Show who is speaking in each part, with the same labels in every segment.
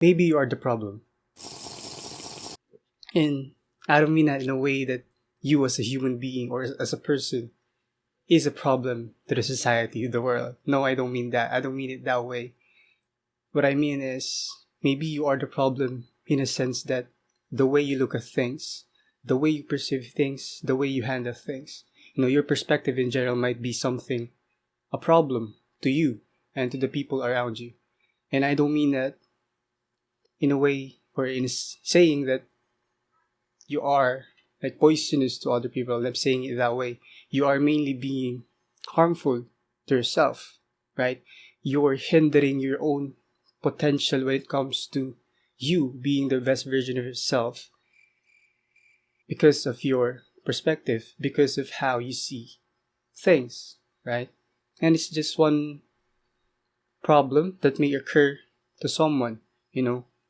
Speaker 1: maybe you are the problem. And I don't mean that in a way that you as a human being or as a person is a problem to the society, the world. No, I don't mean that. I don't mean it that way. What I mean is maybe you are the problem in a sense that the way you look at things, the way you perceive things, the way you handle things, your perspective in general might be something, a problem to you and to the people around you. And I don't mean that in a way or in saying that you are like poisonous to other people. I'm saying it that way. You are mainly being harmful to yourself, right? You're hindering your own potential when it comes to you being the best version of yourself because of your perspective, because of how you see things, right? And it's just one problem that may occur to someone,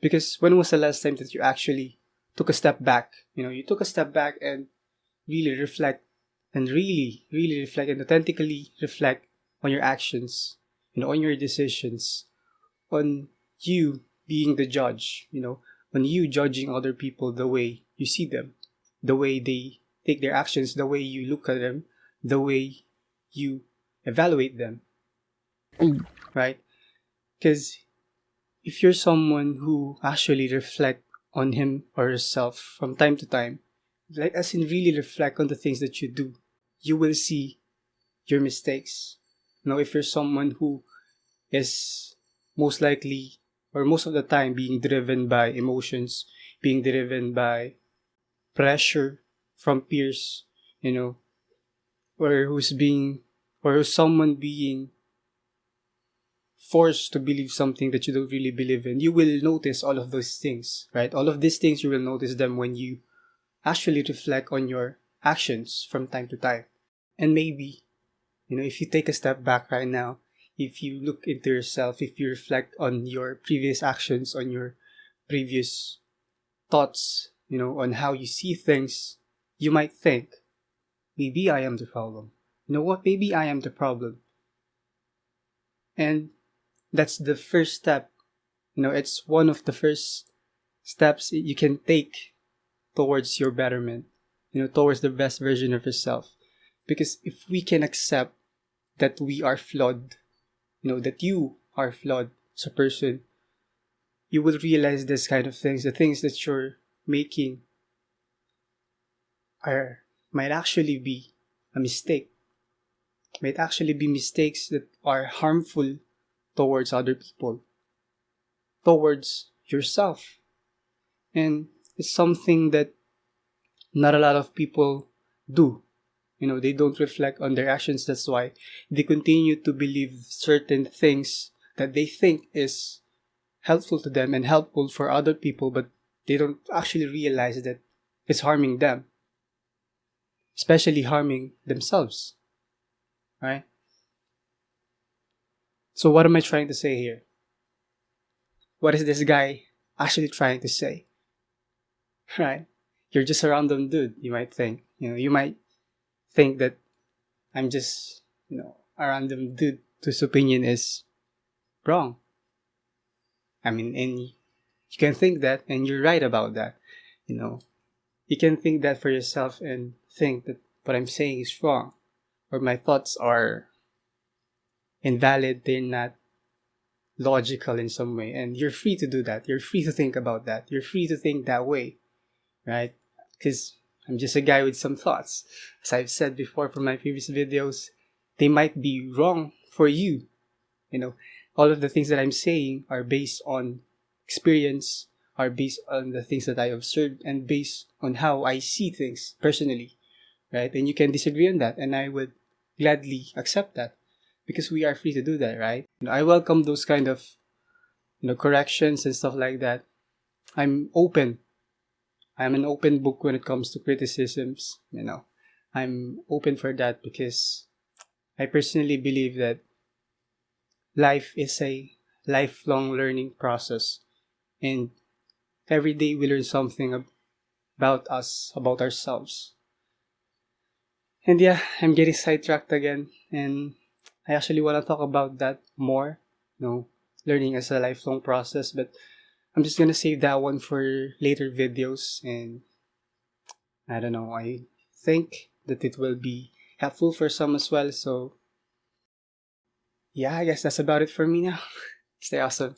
Speaker 1: because when was the last time that you actually took a step back? You took a step back and really reflect and really reflect and authentically reflect on your actions, on your decisions, on you being the judge, on you judging other people the way you see them, the way they take their actions, the way you look at them, the way you evaluate them, right? Because if you're someone who actually reflect on him or herself from time to time, like as in really reflect on the things that you do, you will see your mistakes. If you're someone who is most likely or most of the time being driven by emotions, being driven by pressure from peers, you know, or who's someone being forced to believe something that you don't really believe in, you will notice all of those things, right? All of these things, you will notice them when you actually reflect on your actions from time to time. And maybe, if you take a step back right now, if you look into yourself, if you reflect on your previous actions, on your previous thoughts, on how you see things, you might think, maybe I am the problem. You know what? Maybe I am the problem. And that's the first step. It's one of the first steps you can take towards your betterment, towards the best version of yourself. Because if we can accept that we are flawed, that you are flawed as a person, you will realize this kind of things, the things that you're making are might actually be a mistake, might actually be mistakes that are harmful towards other people, towards yourself. And it's something that not a lot of people do. They don't reflect on their actions. That's why they continue to believe certain things that they think is helpful to them and helpful for other people, but they don't actually realize that it's harming them, especially harming themselves, right? So what am I trying to say here? What is this guy actually trying to say? Right? You're just a random dude, you might think. You might think that I'm just, a random dude whose opinion is wrong. I mean, and you can think that, and you're right about that. You know, you can think that for yourself and think that what I'm saying is wrong, or my thoughts are invalid, they're not logical in some way. And you're free to do that. You're free to think about that. You're free to think that way, right? Because I'm just a guy with some thoughts. As I've said before from my previous videos, they might be wrong for you. All of the things that I'm saying are based on experience, are based on the things that I observed, and based on how I see things personally, right? And you can disagree on that, and I would gladly accept that because we are free to do that, right? I welcome those kind of corrections and stuff like that. I'm open. I'm an open book when it comes to criticisms. I'm open for that because I personally believe that life is a lifelong learning process, and every day we learn something about us, about ourselves. And yeah, I'm getting sidetracked again, and I actually want to talk about that more, learning as a lifelong process. But I'm just gonna save that one for later videos, and I don't know, I think that it will be helpful for some as well. So yeah, I guess that's about it for me now. Stay awesome.